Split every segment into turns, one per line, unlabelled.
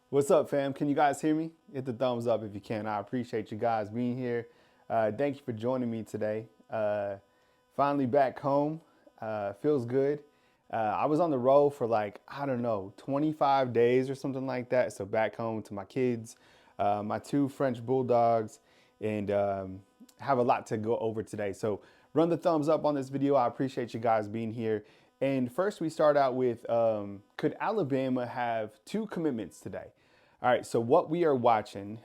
What's up, fam? Can you guys hear me? Hit the thumbs up if you can. I appreciate you guys being here. Thank you for joining me today. Finally back home. Feels good. I was on the road for like, I don't know, 25 days or something like that. So back home to my kids, my two French bulldogs, and have a lot to go over today. So run the thumbs up on this video. I appreciate you guys being here. And first, we start out with could Alabama have two commitments today? All right, so what we are watching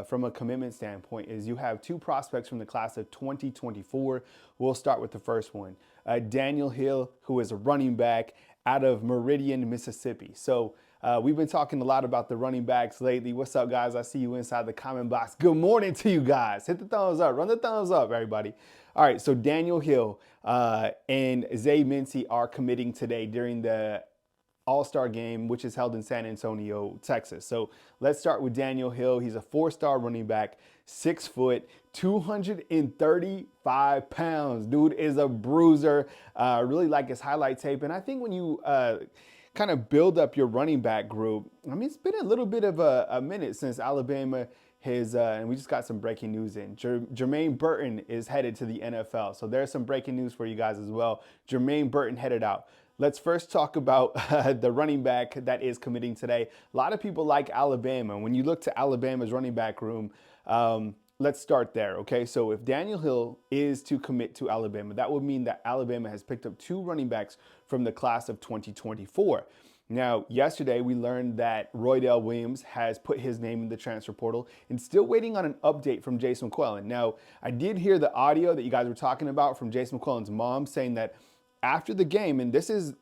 from a commitment standpoint is you have two prospects from the class of 2024. We'll start with the first one. Daniel Hill, who is a running back out of Meridian, Mississippi. So we've been talking a lot about the running backs lately. What's up, guys? I see you inside the comment box. Good morning to you guys. Hit the thumbs up. Run the thumbs up, everybody. All right, so Daniel Hill and Zay Mincy are committing today during the All-Star game, which is held in San Antonio, Texas. So let's start with Daniel Hill. He's a four-star running back, 6 foot, 235 pounds. Dude is a bruiser. Really like his highlight tape. And I think when you kind of build up your running back group, I mean, it's been a little bit of a minute since Alabama has, and we just got some breaking news in. Jermaine Burton is headed to the NFL. So there's some breaking news for you guys as well. Jermaine Burton headed out. Let's first talk about the running back that is committing today. A lot of people like Alabama. When you look to Alabama's running back room, let's start there, okay? So if Daniel Hill is to commit to Alabama, that would mean that Alabama has picked up two running backs from the class of 2024. Now, yesterday we learned that Roydell Williams has put his name in the transfer portal and still waiting on an update from Jason McClellan. Now, I did hear the audio that you guys were talking about from Jason McClellan's mom saying that after the game, and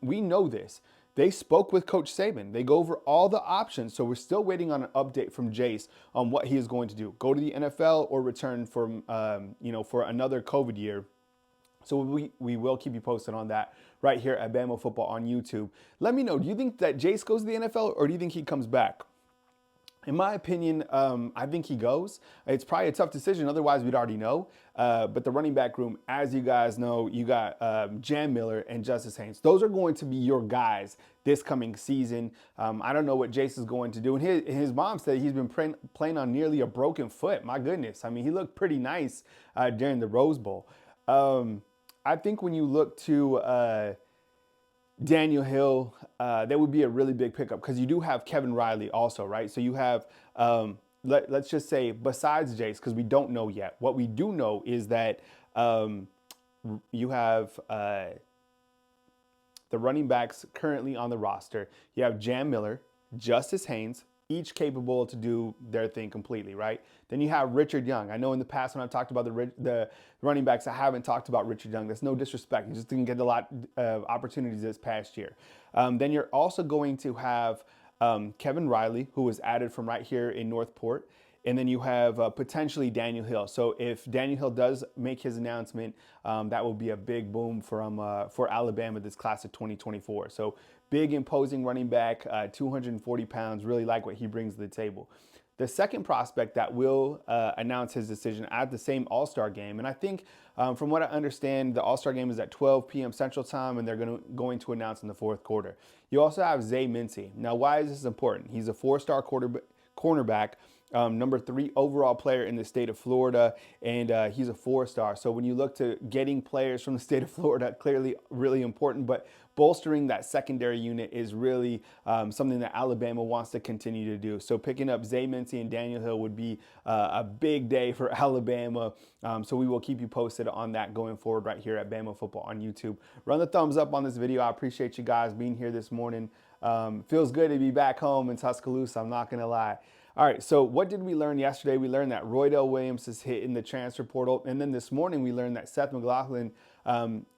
we know this, they spoke with Coach Saban. They go over all the options. So we're still waiting on an update from Jace on what he is going to do. Go to the NFL or return for another COVID year. So we will keep you posted on that right here at Bama Football on YouTube. Let me know, do you think that Jace goes to the NFL or do you think he comes back? In my opinion, I think he goes. It's probably a tough decision. Otherwise, we'd already know. But the running back room, as you guys know, you got Jam Miller and Justice Haynes. Those are going to be your guys this coming season. I don't know what Jace is going to do. And his mom said he's been playing on nearly a broken foot. My goodness. I mean, he looked pretty nice during the Rose Bowl. I think when you look to Daniel Hill, that would be a really big pickup because you do have Kevin Riley also, right? So you have, let's just say, besides Jace, because we don't know yet. What we do know is that you have the running backs currently on the roster. You have Jam Miller, Justice Haynes, each capable to do their thing completely, right? Then you have Richard Young. I know in the past when I've talked about the running backs, I haven't talked about Richard Young. That's no disrespect. He just didn't get a lot of opportunities this past year. Then you're also going to have Kevin Riley, who was added from right here in Northport. And then you have potentially Daniel Hill. So if Daniel Hill does make his announcement, that will be a big boom for Alabama this class of 2024. So big, imposing running back, 240 pounds. Really like what he brings to the table. The second prospect that will announce his decision at the same All-Star game, and I think from what I understand, the All-Star game is at 12 p.m. Central Time, and they're going to announce in the fourth quarter. You also have Zay Mincy. Now, why is this important? He's a four-star cornerback. Number 3 overall player in the state of Florida, and he's a 4-star. So when you look to getting players from the state of Florida, clearly really important, but bolstering that secondary unit is really something that Alabama wants to continue to do. So picking up Zay Mincy and Daniel Hill would be a big day for Alabama. So we will keep you posted on that going forward right here at Bama Football on YouTube. Run the thumbs up on this video. I appreciate you guys being here this morning. Feels good to be back home in Tuscaloosa, I'm not going to lie. All right, so what did we learn yesterday? We learned that Roydell Williams is hit in the transfer portal. And then this morning we learned that Seth McLaughlin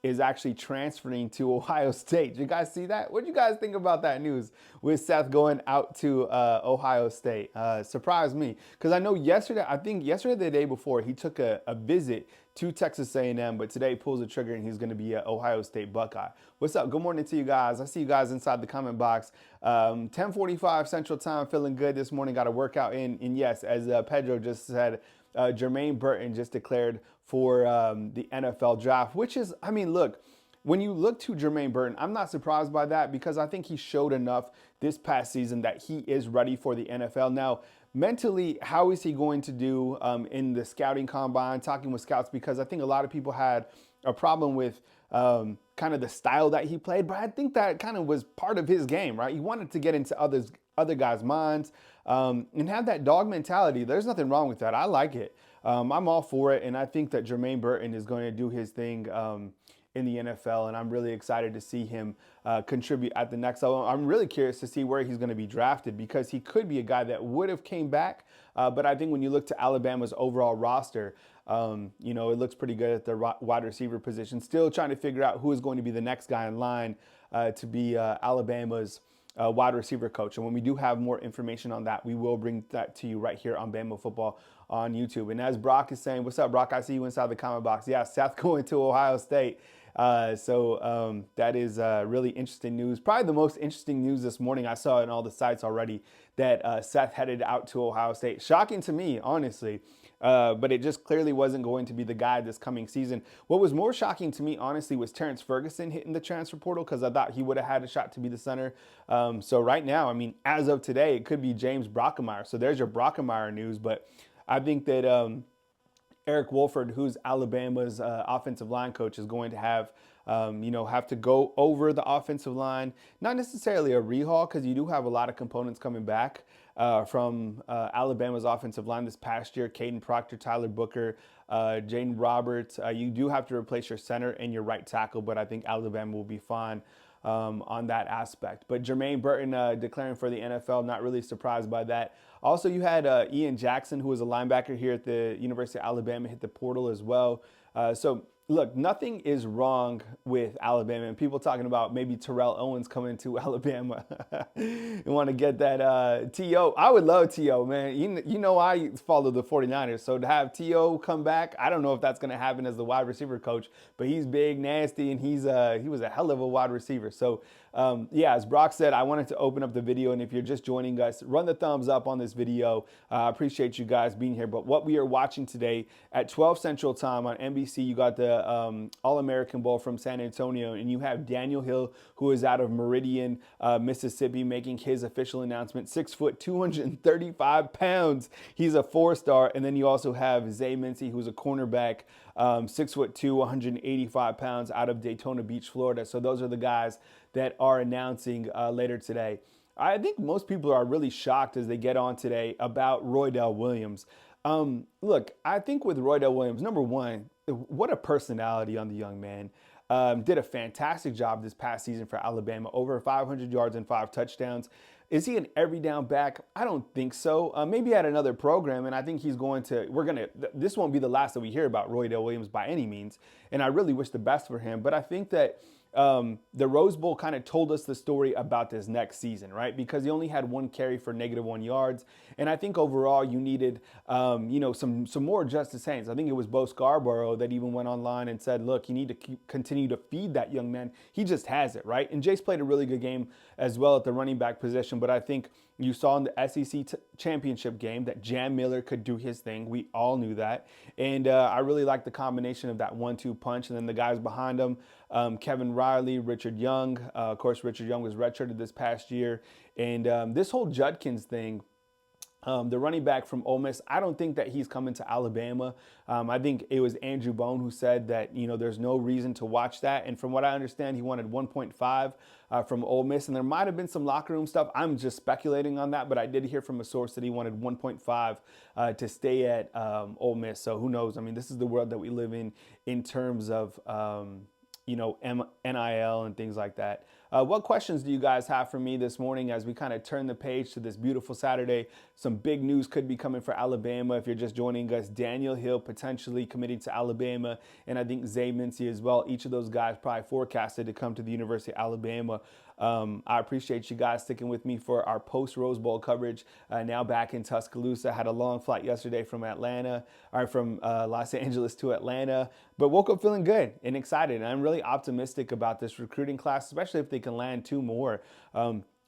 is actually transferring to Ohio State. Did you guys see that? What do you guys think about that news with Seth going out to Ohio State? Surprised me because I know yesterday, the day before, he took a visit to Texas A&M, but today pulls the trigger and he's going to be an Ohio State Buckeye. What's up? Good morning to you guys. I see you guys inside the comment box. 10:45 Central Time, feeling good this morning. Got a workout in. And yes, as Pedro just said, Jermaine Burton just declared for the NFL draft, which is, I mean, look, when you look to Jermaine Burton, I'm not surprised by that because I think he showed enough this past season that he is ready for the NFL. Now, mentally, how is he going to do in the scouting combine, talking with scouts? Because I think a lot of people had a problem with kind of the style that he played, but I think that kind of was part of his game, right? He wanted to get into other guys' minds and have that dog mentality. There's nothing wrong with that. I like it. I'm all for it, and I think that Jermaine Burton is going to do his thing in the NFL, and I'm really excited to see him contribute at the next level. I'm really curious to see where he's going to be drafted because he could be a guy that would have came back, but I think when you look to Alabama's overall roster, it looks pretty good at the wide receiver position. Still trying to figure out who is going to be the next guy in line to be Alabama's wide receiver coach. And when we do have more information on that, we will bring that to you right here on Bama Football on YouTube. And as Brock is saying, what's up, Brock? I see you inside the comment box. Yeah, Seth going to Ohio State. So that is really interesting news. Probably the most interesting news this morning. I saw it in all the sites already that Seth headed out to Ohio State. Shocking to me, honestly. But it just clearly wasn't going to be the guy this coming season. What was more shocking to me, honestly, was Terrence Ferguson hitting the transfer portal because I thought he would have had a shot to be the center. So right now, I mean, as of today, it could be James Brockemeyer. So there's your Brockemeyer news. But I think that Eric Wolford, who's Alabama's offensive line coach, is going to have to go over the offensive line. Not necessarily a rehaul because you do have a lot of components coming back from Alabama's offensive line this past year. Caden Proctor, Tyler Booker, Jaden Roberts. You do have to replace your center and your right tackle, but I think Alabama will be fine on that aspect. But Jermaine Burton declaring for the NFL, not really surprised by that. Also, you had Ian Jackson, who was a linebacker here at the University of Alabama, hit the portal as well. So look, nothing is wrong with Alabama. And people talking about maybe Terrell Owens coming to Alabama. You want to get that T.O. I would love T.O., man. You know I follow the 49ers. So to have T.O. come back, I don't know if that's going to happen as the wide receiver coach. But he's big, nasty, and he was a hell of a wide receiver. So, as Brock said, I wanted to open up the video. And if you're just joining us, run the thumbs up on this video. I appreciate you guys being here. But what we are watching today at 12 Central Time on NBC, you got the All-American Bowl from San Antonio, and you have Daniel Hill, who is out of Meridian, Mississippi, making his official announcement. 6 foot, 235 pounds. He's a 4-star. And then you also have Zay Mincy, who's a cornerback, 6'2", 185 pounds, out of Daytona Beach, Florida. So those are the guys that are announcing later today. I think most people are really shocked as they get on today about Roydell Williams. Look, I think with Roydell Williams, number one, what a personality on the young man. Did a fantastic job this past season for Alabama, over 500 yards and 5 touchdowns. Is he an every down back? I don't think so. Maybe at another program, and I think this won't be the last that we hear about Roydell Williams by any means, and I really wish the best for him. But I think that the Rose Bowl kind of told us the story about this next season, right? Because he only had 1 carry for -1 yards. And I think overall you needed, some more Justice Haynes. I think it was Bo Scarborough that even went online and said, look, you need to continue to feed that young man. He just has it, right? And Jace played a really good game as well at the running back position. But I think you saw in the SEC championship game that Jam Miller could do his thing. We all knew that. And I really like the combination of that 1-2 punch. And then the guys behind him, Kevin Riley, Richard Young. Of course, Richard Young was redshirted this past year. And this whole Judkins thing, the running back from Ole Miss, I don't think that he's coming to Alabama. I think it was Andrew Bone who said that, there's no reason to watch that. And from what I understand, he wanted 1.5 from Ole Miss. And there might have been some locker room stuff. I'm just speculating on that. But I did hear from a source that he wanted 1.5 to stay at Ole Miss. So who knows? I mean, this is the world that we live in terms of, NIL and things like that. What questions do you guys have for me this morning as we kind of turn the page to this beautiful Saturday? Some big news could be coming for Alabama. If you're just joining us, Daniel Hill potentially committing to Alabama, and I think Zay Mincy as well. Each of those guys probably forecasted to come to the University of Alabama. I appreciate you guys sticking with me for our post-Rose Bowl coverage. Now back in Tuscaloosa. Had a long flight yesterday from Los Angeles to Atlanta, but woke up feeling good and excited. And I'm really optimistic about this recruiting class, especially if they can land 2 more.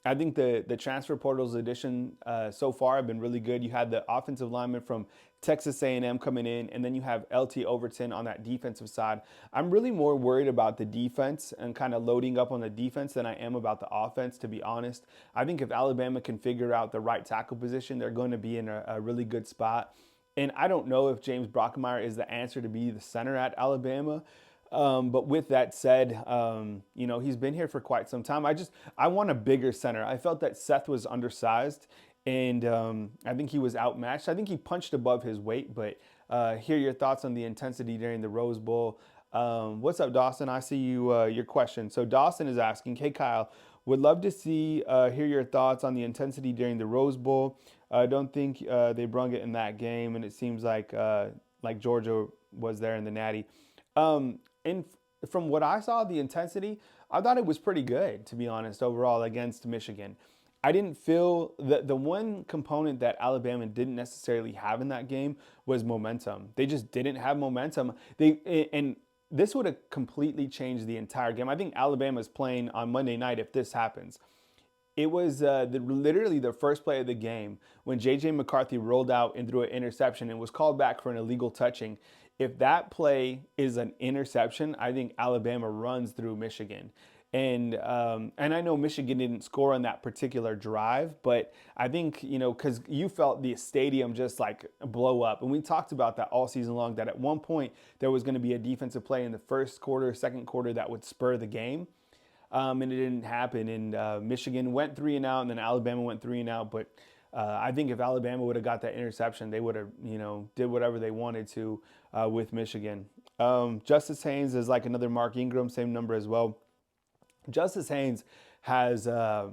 I think the transfer portal's addition so far have been really good. You had the offensive lineman from Texas A&M coming in, and then you have LT Overton on that defensive side. I'm really more worried about the defense and kind of loading up on the defense than I am about the offense, to be honest. I think if Alabama can figure out the right tackle position, they're going to be in a really good spot. And I don't know if James Brockmeyer is the answer to be the center at Alabama. But with that said, he's been here for quite some time. I want a bigger center. I felt that Seth was undersized, and I think he was outmatched. I think he punched above his weight. But hear your thoughts on the intensity during the Rose Bowl. What's up, Dawson? I see you. Your question. So Dawson is asking, "Hey Kyle, would love to hear your thoughts on the intensity during the Rose Bowl. I don't think they brung it in that game, and it seems like Georgia was there in the Natty." And from what I saw, the intensity, I thought it was pretty good, to be honest, overall against Michigan. I didn't feel that the one component that Alabama didn't necessarily have in that game was momentum. They just didn't have momentum. And this would have completely changed the entire game. I think Alabama's playing on Monday night if this happens. It was literally the first play of the game when J.J. McCarthy rolled out and threw an interception and was called back for an illegal touching. If that play is an interception, I think Alabama runs through Michigan. And I know Michigan didn't score on that particular drive, but I think, because you felt the stadium just like blow up. And we talked about that all season long, that at one point there was going to be a defensive play in the first quarter, second quarter that would spur the game. And it didn't happen. And Michigan went 3-and-out, and then Alabama went 3-and-out. But I think if Alabama would have got that interception, they would have, did whatever they wanted to with Michigan. Justice Haynes is like another Mark Ingram, same number as well. Justice Haynes has, the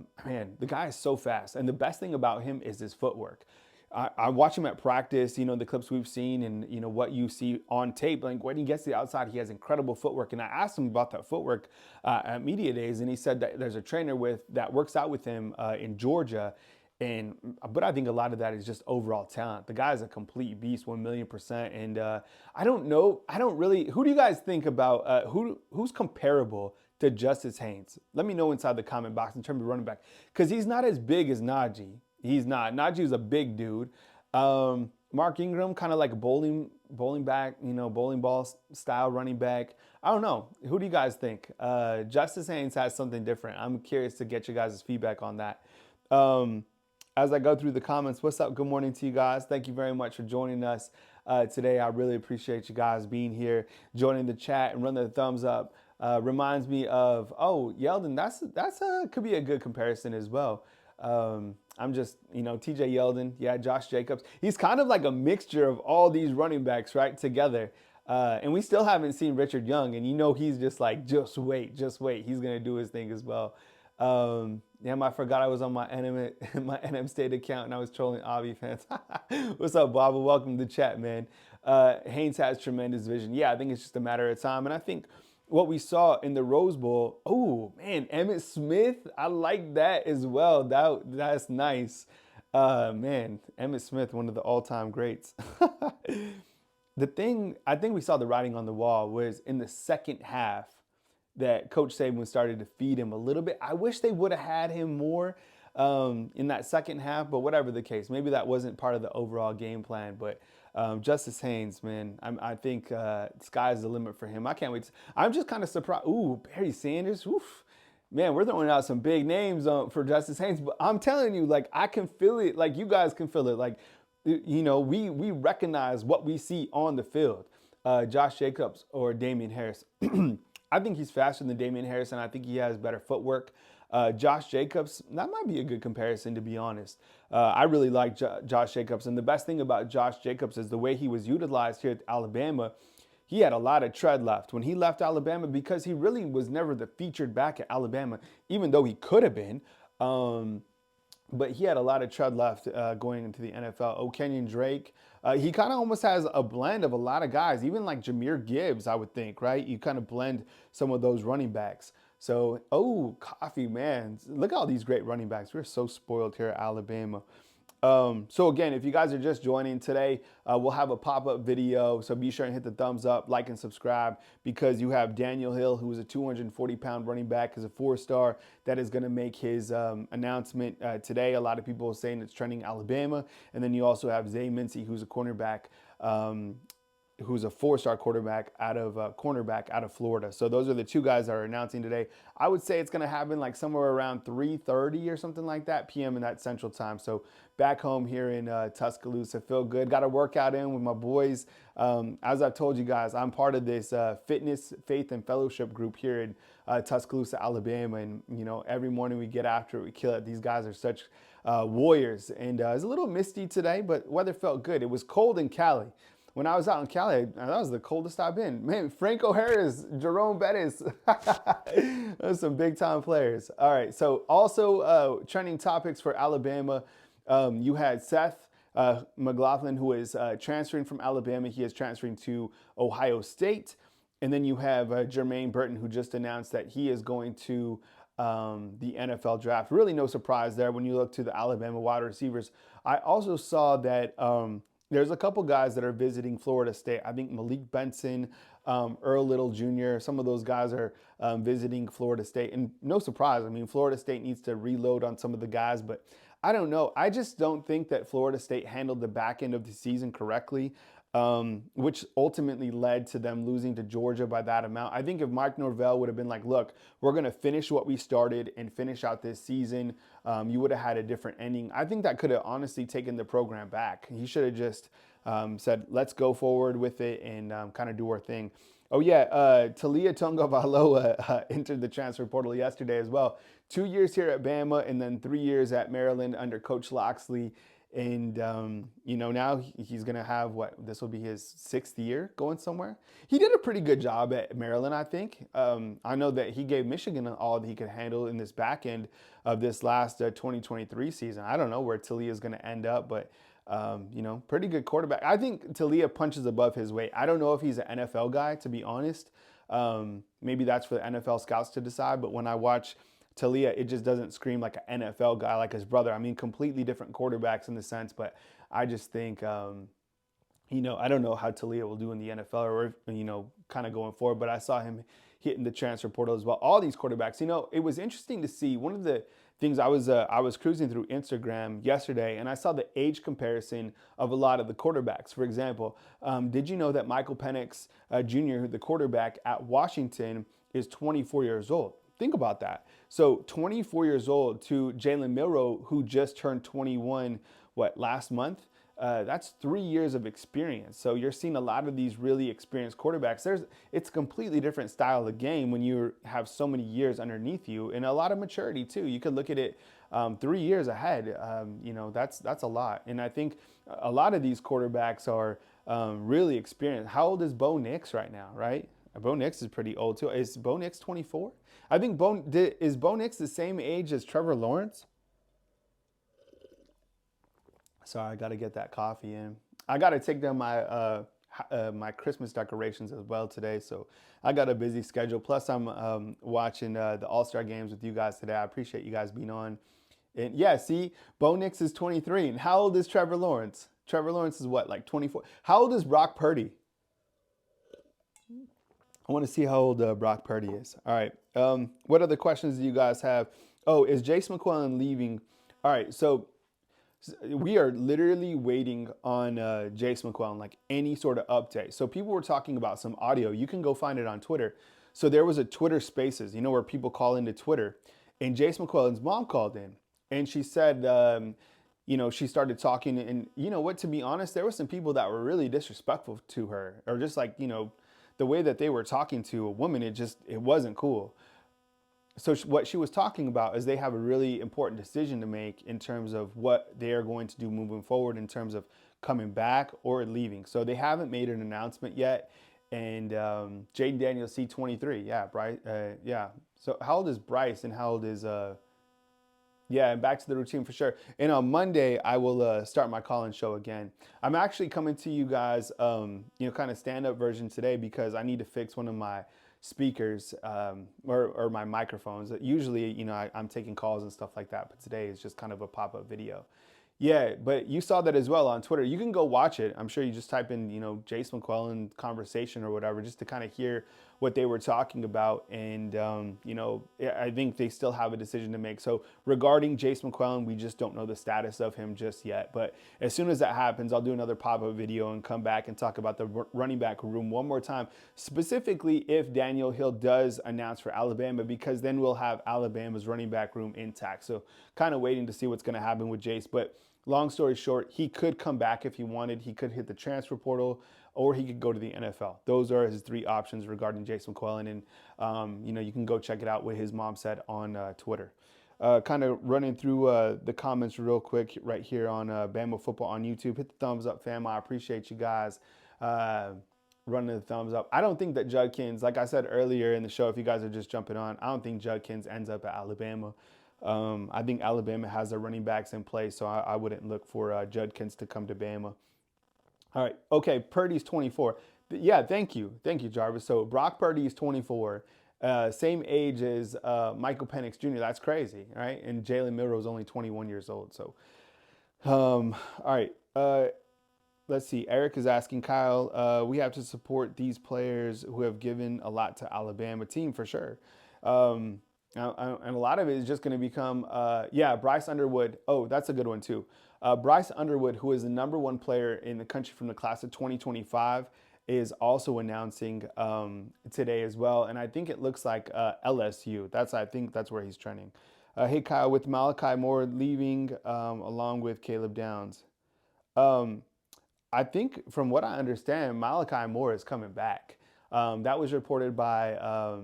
guy is so fast. And the best thing about him is his footwork. I watch him at practice, the clips we've seen and, what you see on tape. Like when he gets to the outside, he has incredible footwork. And I asked him about that footwork at Media Days, and he said that there's a trainer that works out with him in Georgia. But I think a lot of that is just overall talent. The guy's a complete beast, 1,000,000%. And I don't know, who do you guys think about, who's comparable to Justice Haynes? Let me know inside the comment box in terms of running back, because he's not as big as Najee. He's not. Najee's a big dude. Mark Ingram, kind of like a bowling back, bowling ball style running back. I don't know. Who do you guys think? Justice Haynes has something different. I'm curious to get your guys' feedback on that. As I go through the comments, what's up? Good morning to you guys. Thank you very much for joining us today. I really appreciate you guys being here, joining the chat, and running the thumbs up. Reminds me of, Yeldon. That's could be a good comparison as well. I'm just, TJ Yeldon, yeah, Josh Jacobs. He's kind of like a mixture of all these running backs, right, together. And we still haven't seen Richard Young, and he's just like, just wait. He's going to do his thing as well. I forgot I was on my NM State account and I was trolling Avi fans. What's up, Bob? Welcome to the chat, man. Haynes has tremendous vision. Yeah, I think it's just a matter of time. And I think what we saw in the Rose Bowl, Emmitt Smith, I like that as well. That's nice. Emmitt Smith, one of the all-time greats. The thing, I think we saw the writing on the wall was in the second half that Coach Saban started to feed him a little bit. I wish they would have had him more in that second half, but whatever the case, maybe that wasn't part of the overall game plan. But Justice Haynes, man, I think sky's the limit for him. I can't wait. I'm just kind of surprised. Ooh, Barry Sanders. Oof. Man, we're throwing out some big names for Justice Haynes, but I'm telling you, like, I can feel it. Like, you guys can feel it. Like, we recognize what we see on the field. Josh Jacobs or Damian Harris. I think he's faster than Damian Harris, and I think he has better footwork. Josh Jacobs, that might be a good comparison, to be honest. I really like Josh Jacobs, and the best thing about Josh Jacobs is the way he was utilized here at Alabama. He had a lot of tread left when he left Alabama because he really was never the featured back at Alabama, even though he could have been. But he had a lot of tread left going into the NFL. Kenyon Drake, he kind of almost has a blend of a lot of guys, even like Jahmyr Gibbs, I would think, right? You kind of blend some of those running backs. So, Coffee, man, look at all these great running backs. We're so spoiled here at Alabama. So again, if you guys are just joining today, we'll have a pop-up video. So be sure and hit the thumbs up, like, and subscribe, because you have Daniel Hill, who is a 240-pound running back, is a 4-star that is going to make his announcement today. A lot of people are saying it's trending Alabama. And then you also have Zay Mincy, who's a cornerback. Who's a 4-star cornerback out of Florida. So those are the two guys that are announcing today. I would say it's going to happen like somewhere around 3:30 or something like that p.m. in that Central Time. So back home here in Tuscaloosa, feel good. Got a workout in with my boys. As I've told you guys, I'm part of this fitness, faith, and fellowship group here in Tuscaloosa, Alabama. And every morning we get after it, we kill it. These guys are such warriors. And it's a little misty today, but weather felt good. It was cold in Cali. When I was out in Cali, that was the coldest I've been. Man, Franco Harris, Jerome Bettis, those some big time players. All right, so also trending topics for Alabama. You had Seth McLaughlin, who is transferring from Alabama. He is transferring to Ohio State. And then you have Jermaine Burton, who just announced that he is going to the NFL draft. Really no surprise there when you look to the Alabama wide receivers. I also saw that there's a couple guys that are visiting Florida State. I think Malik Benson, Earl Little Jr., some of those guys are visiting Florida State. And no surprise, I mean, Florida State needs to reload on some of the guys, but I don't know. I just don't think that Florida State handled the back end of the season correctly, which ultimately led to them losing to Georgia by that amount. I think if Mike Norvell would have been like, look, we're going to finish what we started and finish out this season, you would have had a different ending. I think that could have honestly taken the program back. He should have just said, let's go forward with it and kind of do our thing. Oh, yeah, Talia Tonga entered the transfer portal yesterday as well. 2 years here at Bama and then 3 years at Maryland under Coach Loxley. And, now he's going to have this will be his 6th year going somewhere. He did a pretty good job at Maryland, I think. I know that he gave Michigan all that he could handle in this back end of this last 2023 season. I don't know where Talia is going to end up, but, pretty good quarterback. I think Talia punches above his weight. I don't know if he's an NFL guy, to be honest. Maybe that's for the NFL scouts to decide. But when I watch Talia, it just doesn't scream like an NFL guy like his brother. I mean, completely different quarterbacks in the sense, but I just think, I don't know how Talia will do in the NFL or, kind of going forward, but I saw him hitting the transfer portal as well. All these quarterbacks, it was interesting to see. One of the things I was cruising through Instagram yesterday, and I saw the age comparison of a lot of the quarterbacks. For example, did you know that Michael Penix Jr., the quarterback at Washington, is 24 years old? Think about that. So 24 years old to Jalen Milroe, who just turned 21, last month? That's 3 years of experience. So you're seeing a lot of these really experienced quarterbacks. It's a completely different style of game when you have so many years underneath you and a lot of maturity too. You could look at it 3 years ahead. That's a lot. And I think a lot of these quarterbacks are really experienced. How old is Bo Nix right now, right? Bo Nix is pretty old too. Is Bo Nix 24? I think is Bo Nix the same age as Trevor Lawrence? Sorry, I got to get that coffee in. I got to take down my Christmas decorations as well today, so I got a busy schedule. Plus, I'm watching the All-Star games with you guys today. I appreciate you guys being on. And yeah, see, Bo Nix is 23. And how old is Trevor Lawrence? Trevor Lawrence is what, like 24? How old is Brock Purdy? I want to see how old Brock Purdy is. All right. What other questions do you guys have? Oh, is Jace McClellan leaving? All right. So we are literally waiting on Jace McClellan, like any sort of update. So people were talking about some audio. You can go find it on Twitter. So there was a Twitter Spaces, where people call into Twitter. And Jace McClellan's mom called in. And she said, she started talking. And you know what, to be honest, there were some people that were really disrespectful to her. Or just like, the way that they were talking to a woman, it wasn't cool. So what she was talking about is they have a really important decision to make in terms of what they are going to do moving forward in terms of coming back or leaving. So they haven't made an announcement yet. And Jaden Daniels, C23. Yeah, Bryce. Yeah. So how old is Bryce and how old is yeah, and back to the routine for sure. And on Monday, I will start my call-in show again. I'm actually coming to you guys, kind of stand-up version today because I need to fix one of my speakers or my microphones. Usually, I'm taking calls and stuff like that, but today is just kind of a pop-up video. Yeah, but you saw that as well on Twitter. You can go watch it. I'm sure you just type in, Jace McClellan conversation or whatever, just to kind of hear what they were talking about. And, yeah, I think they still have a decision to make. So regarding Jace McClellan, we just don't know the status of him just yet. But as soon as that happens, I'll do another pop-up video and come back and talk about the running back room one more time, specifically if Daniel Hill does announce for Alabama, because then we'll have Alabama's running back room intact. So kind of waiting to see what's going to happen with Jace. But long story short, he could come back if he wanted. He could hit the transfer portal, or he could go to the NFL. Those are his three options regarding Jason McClellan. And, you can go check it out what his mom said on Twitter. Kind of running through the comments real quick right here on Bama Football on YouTube. Hit the thumbs up, fam. I appreciate you guys running the thumbs up. I don't think that Judkins, like I said earlier in the show, if you guys are just jumping on, I don't think Judkins ends up at Alabama. I think Alabama has their running backs in place, so I wouldn't look for Judkins to come to Bama. All right. Okay. Purdy's 24. Yeah. Thank you. Thank you, Jarvis. So Brock Purdy is 24. Same age as Michael Penix Jr. That's crazy, right? And Jalen Milroe is only 21 years old. So, all right. Let's see. Eric is asking Kyle, we have to support these players who have given a lot to Alabama team for sure. And a lot of it is just going to become, Bryce Underwood. Oh, that's a good one too. Bryce Underwood, who is the number one player in the country from the class of 2025, is also announcing today as well. And I think it looks like LSU. I think that's where he's trending. Hey, Kyle, with Malachi Moore leaving along with Caleb Downs. I think from what I understand, Malachi Moore is coming back. That was reported by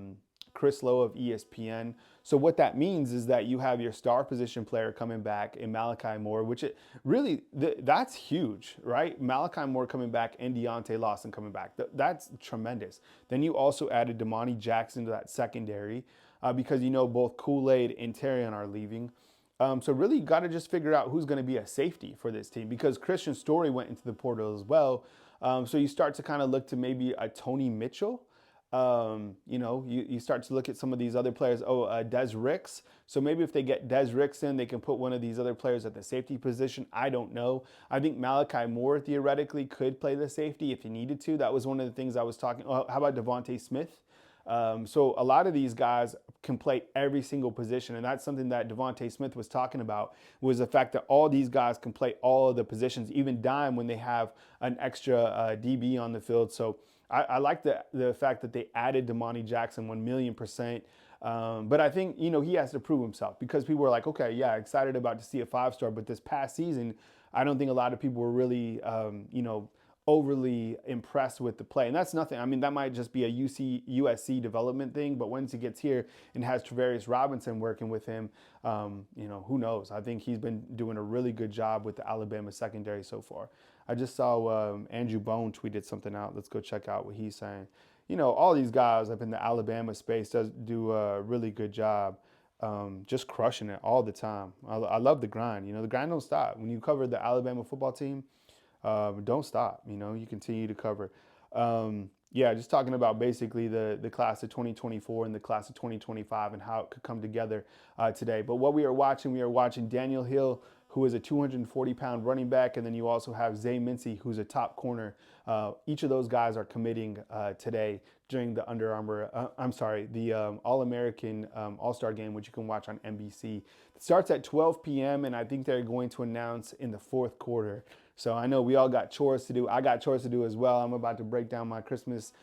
Chris Lowe of ESPN. So what that means is that you have your star position player coming back in Malachi Moore, which that's huge, right? Malachi Moore coming back and Deontay Lawson coming back. That's tremendous. Then you also added Damani Jackson to that secondary because both Kool-Aid and Terrion are leaving. So really you got to just figure out who's going to be a safety for this team because Christian Story went into the portal as well. So you start to kind of look to maybe a Tony Mitchell. You start to look at some of these other players. Des Ricks. So maybe if they get Des Ricks in, they can put one of these other players at the safety position. I don't know. I think Malachi Moore theoretically could play the safety if he needed to. That was one of the things I was talking. How about Devontae Smith? So a lot of these guys can play every single position, and that's something that Devontae Smith was talking about, was the fact that all these guys can play all of the positions, even dime when they have an extra DB on the field. So I like the fact that they added Damani Jackson 1,000,000%. But I think, he has to prove himself because people were like, okay, yeah, excited about to see a 5-star. But this past season, I don't think a lot of people were really, overly impressed with the play. And that's nothing. I mean, that might just be a USC development thing. But once he gets here and has Travarius Robinson working with him, who knows? I think he's been doing a really good job with the Alabama secondary so far. I just saw Andrew Bone tweeted something out. Let's go check out what he's saying. All these guys up in the Alabama space do a really good job, just crushing it all the time. I love the grind. The grind don't stop. When you cover the Alabama football team, don't stop. You continue to cover. Just talking about basically the class of 2024 and the class of 2025 and how it could come together today. But what we are watching Daniel Hill, who is a 240-pound running back, and then you also have Zay Mincy, who's a top corner. Each of those guys are committing today during the the All-American All-Star game, which you can watch on NBC. It starts at 12 p.m., and I think they're going to announce in the fourth quarter. So I know we all got chores to do. I got chores to do as well. I'm about to break down my Christmas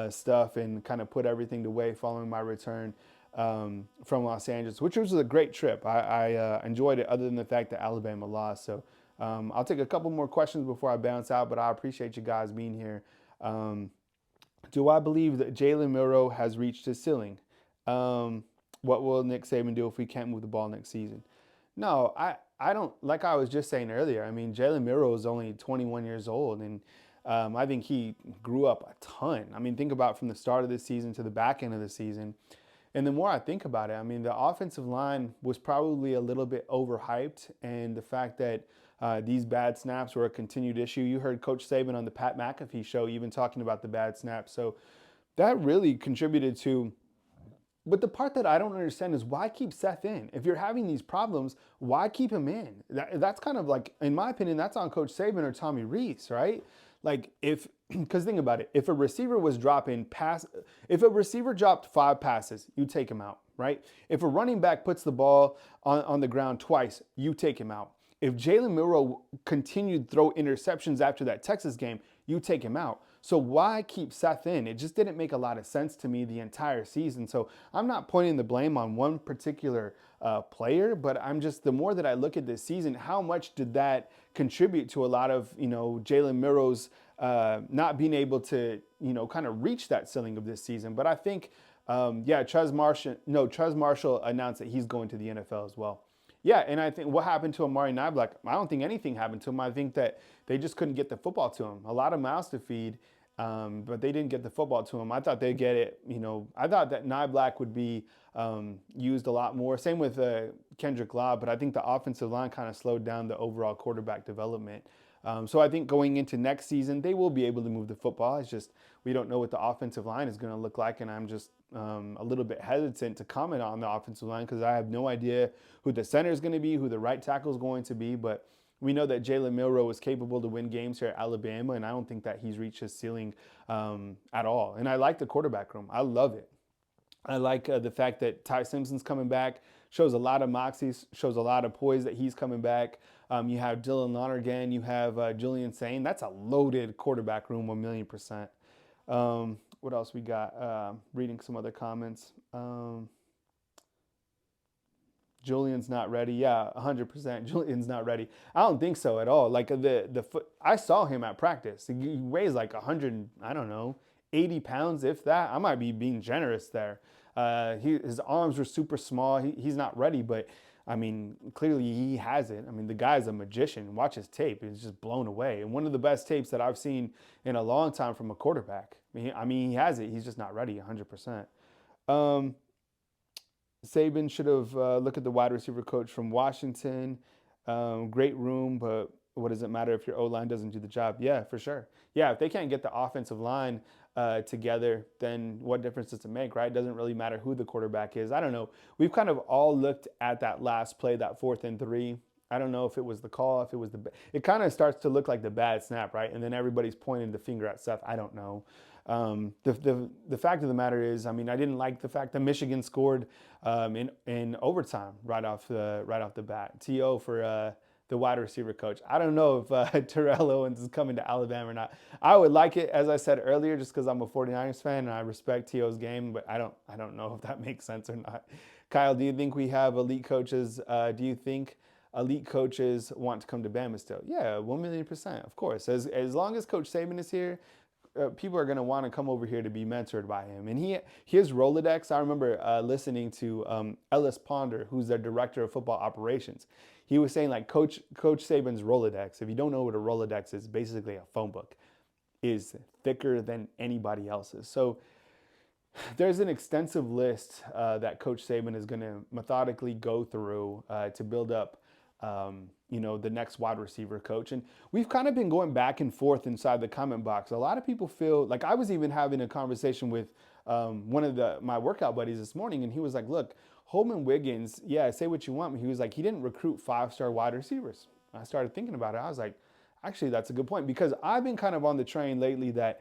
stuff and kind of put everything away following my return from Los Angeles, which was a great trip. I enjoyed it other than the fact that Alabama lost. So I'll take a couple more questions before I bounce out, but I appreciate you guys being here. Do I believe that Jalen Milroe has reached his ceiling? What will Nick Saban do if we can't move the ball next season? No, I don't, like I was just saying earlier, I mean, Jalen Milroe is only 21 years old, and I think he grew up a ton. I mean, think about from the start of the season to the back end of the season. And the more I think about it, I mean, the offensive line was probably a little bit overhyped, and the fact that these bad snaps were a continued issue. You heard Coach Saban on the Pat McAfee show even talking about the bad snaps. So that really contributed to But the part that I don't understand is why keep Seth in? If you're having these problems, why keep him in? That's kind of like, in my opinion, that's on Coach Saban or Tommy Rees, right? Like if, because think about it, if a receiver was dropping pass, if a receiver dropped 5 passes, you take him out, right? If a running back puts the ball on the ground twice, you take him out. If Jalen Milroe continued to throw interceptions after that Texas game, you take him out. So why keep Seth in? It just didn't make a lot of sense to me the entire season. So I'm not pointing the blame on one particular player, but I'm just, the more that I look at this season, how much did that contribute to a lot of, Jalen Milroe's not being able to, kind of reach that ceiling of this season. But I think, Trez Marshall announced that he's going to the NFL as well. Yeah, and I think what happened to Amari Niblack, I don't think anything happened to him. I think that they just couldn't get the football to him. A lot of mouths to feed, but they didn't get the football to him. I thought they'd get it. I thought that Niblack would be used a lot more. Same with Kendrick Law, but I think the offensive line kind of slowed down the overall quarterback development. So I think going into next season, they will be able to move the football. It's just we don't know what the offensive line is going to look like, and I'm just a little bit hesitant to comment on the offensive line because I have no idea who the center is going to be, who the right tackle is going to be. But we know that Jalen Milroe is capable to win games here at Alabama, and I don't think that he's reached his ceiling at all. And I like the quarterback room. I love it. I like the fact that Ty Simpson's coming back, shows a lot of moxie, shows a lot of poise that he's coming back. You have Dylan Lonergan, you have Julian Sain. That's a loaded quarterback room, 1,000,000%. What else we got? Reading some other comments. Julian's not ready. Yeah, 100%. Julian's not ready. I don't think so at all. Like the foot, I saw him at practice. He weighs like 100, I don't know, 80 pounds, if that. I might be being generous there. His arms were super small. He's not ready, but I mean, clearly he has it. I mean, the guy's a magician. Watch his tape. He's just blown away. And one of the best tapes that I've seen in a long time from a quarterback. I mean, he has it. He's just not ready 100%. Saban should have looked at the wide receiver coach from Washington. Great room, but what does it matter if your O-line doesn't do the job? Yeah, for sure. Yeah, if they can't get the offensive line together, then what difference does it make, right? It doesn't really matter who the quarterback is. I don't know. We've kind of all looked at that last play, that 4th and 3. I don't know if it was the call, if it was it kind of starts to look like the bad snap, right? And then everybody's pointing the finger at Seth. I don't know. The fact of the matter is, I mean, I didn't like the fact that Michigan scored in overtime right off the bat. TO for the wide receiver coach. I don't know if Terrell Owens is coming to Alabama or not. I would like it, as I said earlier, just because I'm a 49ers fan and I respect TO's game, but I don't know if that makes sense or not. Kyle, do you think we have elite coaches? Do you think elite coaches want to come to Bama still? Yeah, 1,000,000%, of course. As long as Coach Saban is here, people are going to want to come over here to be mentored by him. And his Rolodex, I remember listening to Ellis Ponder, who's the director of football operations. He was saying like Coach Saban's Rolodex, if you don't know what a Rolodex is, basically a phone book, is thicker than anybody else's. So there's an extensive list that Coach Saban is going to methodically go through to build up the next wide receiver coach. And we've kind of been going back and forth inside the comment box. A lot of people feel like I was even having a conversation with one of my workout buddies this morning, and he was like, look, Holman Wiggins, yeah, say what you want. He was like, he didn't recruit 5-star wide receivers. I started thinking about it. I was like, actually, that's a good point, because I've been kind of on the train lately that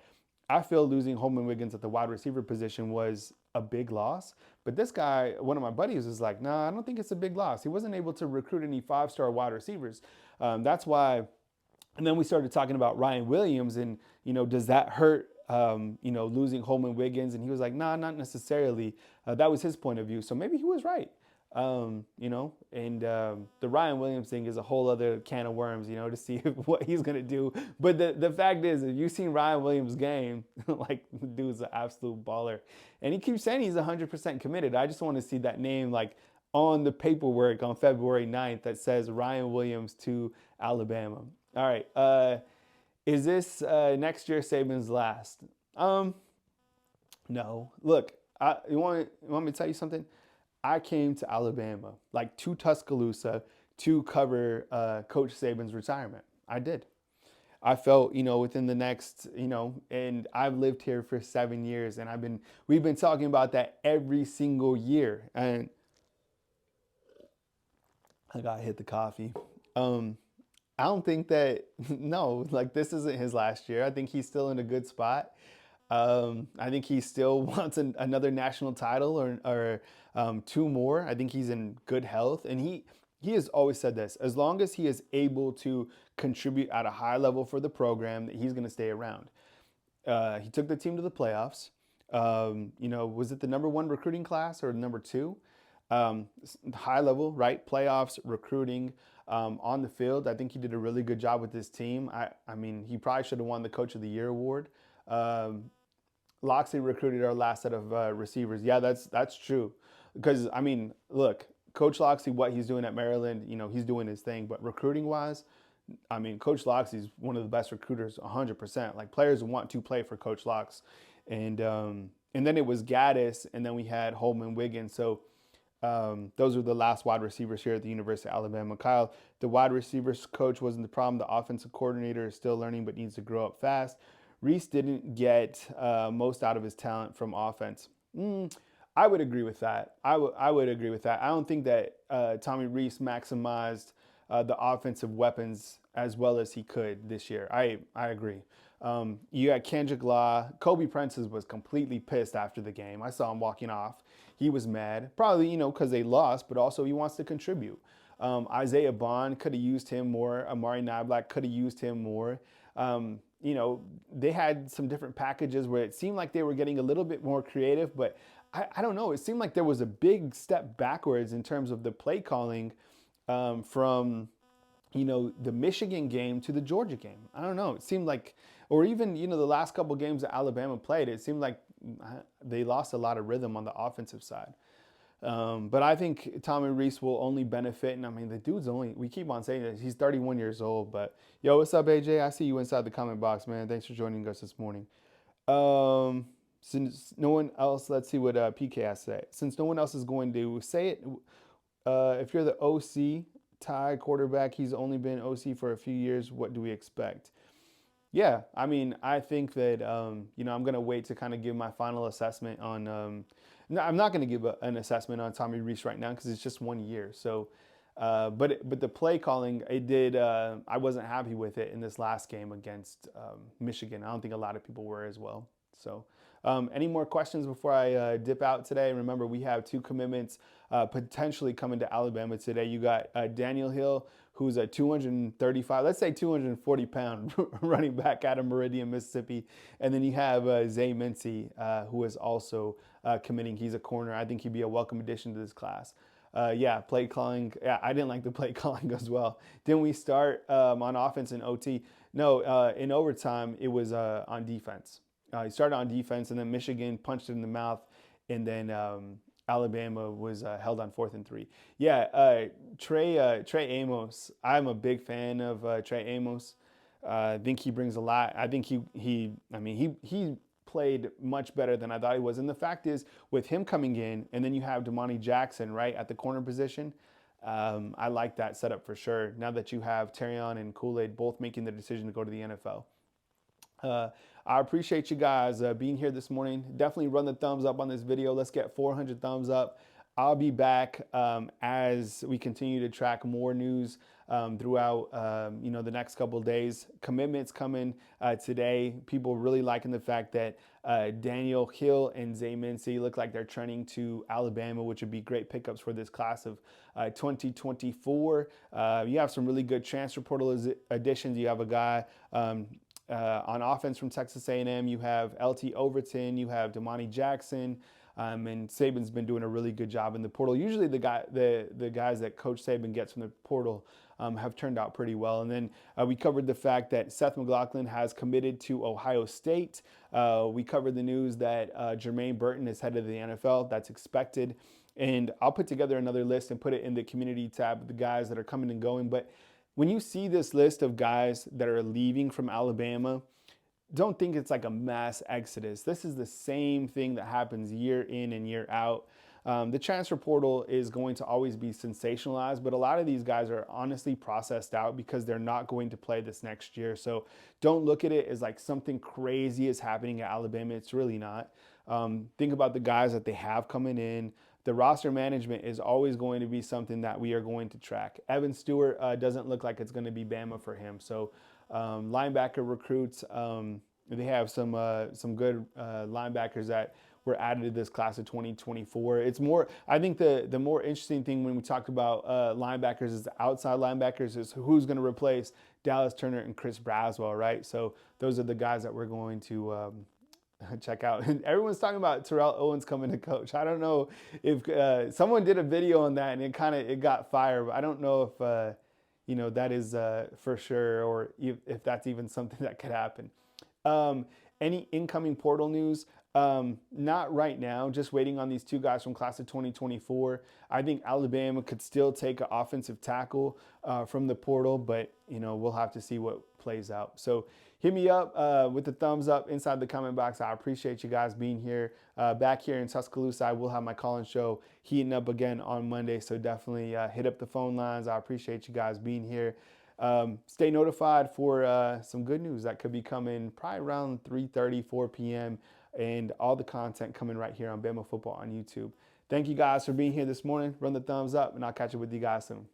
I feel losing Holman Wiggins at the wide receiver position was a big loss. But this guy, one of my buddies, was like, nah, I don't think it's a big loss. He wasn't able to recruit any 5-star wide receivers. That's why. And then we started talking about Ryan Williams and, does that hurt, losing Holman Wiggins? And he was like, nah, not necessarily. That was his point of view. So maybe he was right. The Ryan Williams thing is a whole other can of worms, to see what he's going to do. But the fact is, if you've seen Ryan Williams' game, like, the dude's an absolute baller. And he keeps saying he's 100% committed. I just want to see that name, like, on the paperwork on February 9th that says Ryan Williams to Alabama. All right. Is this next year Saban's last? No. Look, you want me to tell you something? I came to Alabama, like to Tuscaloosa, to cover Coach Saban's retirement. I did. I felt, within the next, and I've lived here for 7 years, and we've been talking about that every single year. And I got hit the coffee. Um, I don't think that no, like this isn't his last year. I think he's still in a good spot. I think he still wants another national title or two more. I think he's in good health, and he has always said this: as long as he is able to contribute at a high level for the program, that he's going to stay around. He took the team to the playoffs. Was it the number one recruiting class or number two? High level, right? Playoffs, recruiting, on the field. I think he did a really good job with this team. I mean, he probably should have won the Coach of the Year award. Um, Loxley recruited our last set of receivers. Yeah, that's true. Because I mean, look, Coach Loxley, what he's doing at Maryland, he's doing his thing. But recruiting wise, I mean, Coach Loxley's one of the best recruiters, 100%. Like players want to play for Coach Lox, and then it was Gaddis, and then we had Holman Wiggins. So those are the last wide receivers here at the University of Alabama. Kyle, the wide receivers coach wasn't the problem. The offensive coordinator is still learning, but needs to grow up fast. Reese didn't get most out of his talent from offense. I would agree with that. I would agree with that. I don't think that Tommy Reese maximized the offensive weapons as well as he could this year. I agree. You had Kendrick Law. Kobe Prentice was completely pissed after the game. I saw him walking off. He was mad, probably because they lost, but also he wants to contribute. Isaiah Bond could have used him more. Amari Niblack could have used him more. They had some different packages where it seemed like they were getting a little bit more creative, but I don't know. It seemed like there was a big step backwards in terms of the play calling from the Michigan game to the Georgia game. I don't know. It seemed like, or even, the last couple games that Alabama played, it seemed like they lost a lot of rhythm on the offensive side. But I think Tommy Reese will only benefit. And I mean, the dude's we keep on saying that he's 31 years old. But yo, what's up, AJ? I see you inside the comment box, man. Thanks for joining us this morning. Since no one else, let's see what PK has to say. Since no one else is going to say it, if you're the OC, Ty quarterback, he's only been OC for a few years. What do we expect? Yeah, I mean, I think that I'm going to wait to kind of give my final assessment on. No, I'm not going to give an assessment on Tommy Reese right now because it's just 1 year. So, but the play calling, it did. I wasn't happy with it in this last game against Michigan. I don't think a lot of people were as well. So, any more questions before I dip out today? Remember, we have two commitments potentially coming to Alabama today. You got Daniel Hill, who's a 235, let's say 240-pound running back out of Meridian, Mississippi. And then you have Zay Mincy, who is also committing. He's a corner. I think he'd be a welcome addition to this class. Play calling. Yeah, I didn't like the play calling as well. Didn't we start on offense in OT? No, in overtime, it was on defense. He started on defense, and then Michigan punched it in the mouth, and then Alabama was held on 4th and 3. Yeah, Trey Amos. I'm a big fan of Trey Amos. I think he brings a lot. I think he played much better than I thought he was. And the fact is, with him coming in, and then you have Damani Jackson, right, at the corner position, I like that setup for sure. Now that you have Terrion and Kool-Aid both making the decision to go to the NFL. I appreciate you guys being here this morning. Definitely run the thumbs up on this video. Let's get 400 thumbs up. I'll be back as we continue to track more news throughout the next couple of days. Commitments coming today. People really liking the fact that Daniel Hill and Zay Mincy look like they're trending to Alabama, which would be great pickups for this class of 2024. You have some really good transfer portal additions. You have a guy on offense from Texas A&M, you have LT Overton, you have Damani Jackson, and Saban's been doing a really good job in the portal. Usually the guys that Coach Saban gets from the portal have turned out pretty well. And then we covered the fact that Seth McLaughlin has committed to Ohio State. We covered the news that Jermaine Burton is headed to the NFL. That's expected. And I'll put together another list and put it in the community tab of the guys that are coming and going. But when you see this list of guys that are leaving from Alabama, don't think it's like a mass exodus. This is the same thing that happens year in and year out. The transfer portal is going to always be sensationalized, but a lot of these guys are honestly processed out because they're not going to play this next year. So don't look at it as like something crazy is happening at Alabama. It's really not. Think about the guys that they have coming in. The roster management is always going to be something that we are going to track. Evan Stewart doesn't look like it's going to be Bama for him. So linebacker recruits, they have some good linebackers that were added to this class of 2024. It's more, I think the more interesting thing when we talk about linebackers is the outside linebackers is who's going to replace Dallas Turner and Chris Braswell, right? So those are the guys that we're going to check out. And everyone's talking about Terrell Owens coming to coach. I don't know if someone did a video on that and it got fired, but I don't know if that is for sure, or if that's even something that could happen. Any incoming portal news? Not right now, just waiting on these two guys from class of 2024. I think Alabama could still take an offensive tackle from the portal, but we'll have to see what plays out. So hit me up with the thumbs up inside the comment box. I appreciate you guys being here. Back here in Tuscaloosa, I will have my call-in show heating up again on Monday, so definitely hit up the phone lines. I appreciate you guys being here. Stay notified for some good news that could be coming probably around 3:30, 4 p.m. and all the content coming right here on Bama Football on YouTube. Thank you guys for being here this morning. Run the thumbs up, and I'll catch up with you guys soon.